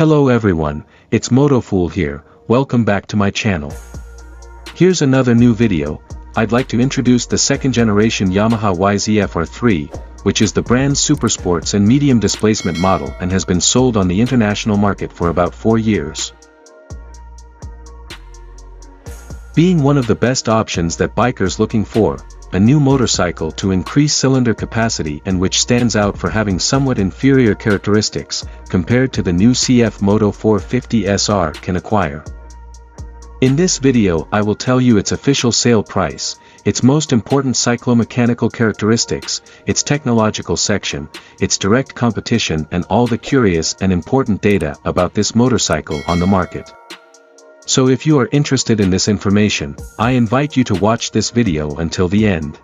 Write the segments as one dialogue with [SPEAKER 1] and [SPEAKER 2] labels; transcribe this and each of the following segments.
[SPEAKER 1] Hello everyone, it's MotoFool here, welcome back to my channel. Here's another new video. I'd like to introduce the second generation Yamaha YZF R3, which is the brand's supersports and medium displacement model and has been sold on the international market for about 4 years. Being one of the best options that bikers looking for, a new motorcycle to increase cylinder capacity and which stands out for having somewhat inferior characteristics, compared to the new CF-MOTO 450 SR can acquire. In this video I will tell you its official sale price, its most important cyclomechanical characteristics, its technological section, its direct competition and all the curious and important data about this motorcycle on the market. So if you are interested in this information, I invite you to watch this video until the end.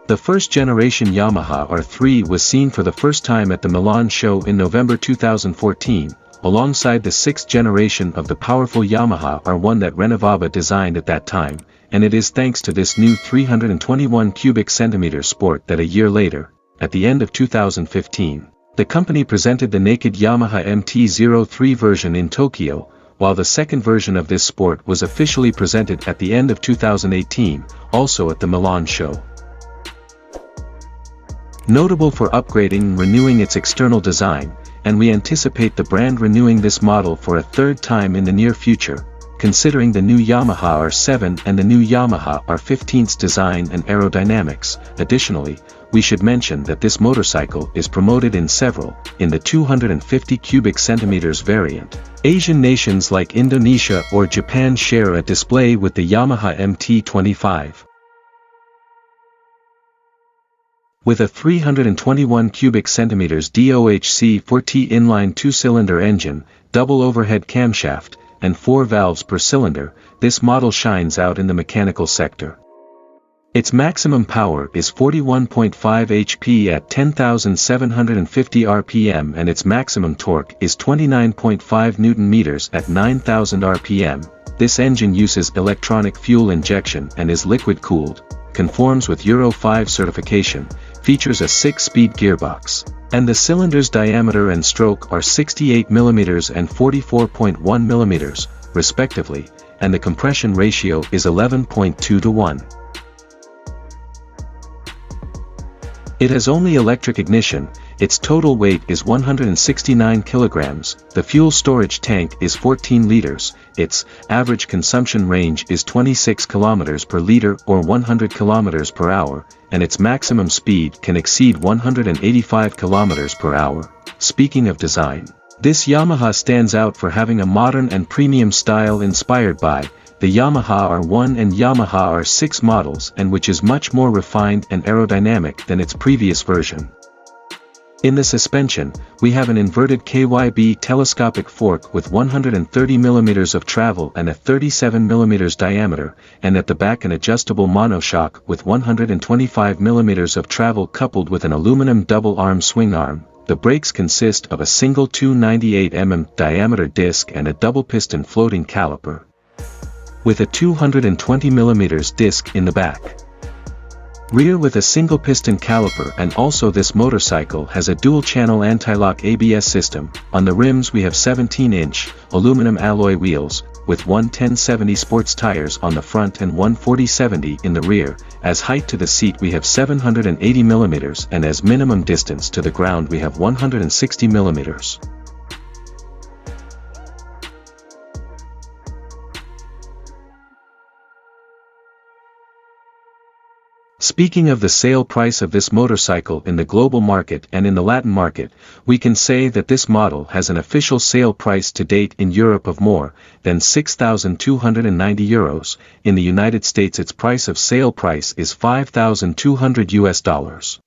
[SPEAKER 1] The first generation Yamaha R3 was seen for the first time at the Milan show in November 2014, alongside the sixth generation of the powerful Yamaha R1 that Renovaba designed at that time, and it is thanks to this new 321 cubic centimeter sport that a year later, at the end of 2015, the company presented the naked Yamaha MT-03 version in Tokyo, while the second version of this sport was officially presented at the end of 2018, also at the Milan show. Notable for upgrading and renewing its external design, and we anticipate the brand renewing this model for a third time in the near future, considering the new Yamaha R7 and the new Yamaha R15's design and aerodynamics. Additionally, we should mention that this motorcycle is promoted in the 250 cubic centimeters variant. Asian nations like Indonesia or Japan share a display with the Yamaha MT-25. With a 321 cubic centimeters DOHC 4T inline 2-cylinder engine, double overhead camshaft, and 4 valves per cylinder, this model shines out in the mechanical sector. Its maximum power is 41.5 HP at 10,750 RPM and its maximum torque is 29.5 Nm at 9,000 RPM. This engine uses electronic fuel injection and is liquid-cooled, conforms with Euro 5 certification, features a 6-speed gearbox, and the cylinder's diameter and stroke are 68 mm and 44.1 mm, respectively, and the compression ratio is 11.2 to 1. It has only electric ignition, its total weight is 169 kilograms, the fuel storage tank is 14 liters, its average consumption range is 26 kilometers per liter or 100 kilometers per hour, and its maximum speed can exceed 185 kilometers per hour. Speaking of design, this Yamaha stands out for having a modern and premium style inspired by the Yamaha R1 and Yamaha R6 models, and which is much more refined and aerodynamic than its previous version. In the suspension, we have an inverted KYB telescopic fork with 130 mm of travel and a 37 mm diameter, and at the back an adjustable monoshock with 125 mm of travel coupled with an aluminum double-arm swing arm. The brakes consist of a single 298 mm diameter disc and a double-piston floating caliper, with a 220 mm disc in the back. Rear with a single piston caliper, and also this motorcycle has a dual-channel anti-lock ABS system. On the rims we have 17-inch aluminum alloy wheels, with 110/70 sports tires on the front and 140/70 in the rear. As height to the seat we have 780 mm and as minimum distance to the ground we have 160 mm. Speaking of the sale price of this motorcycle in the global market and in the Latin market, we can say that this model has an official sale price to date in Europe of more than €6,290. In the United States its price of sale price is $5,200.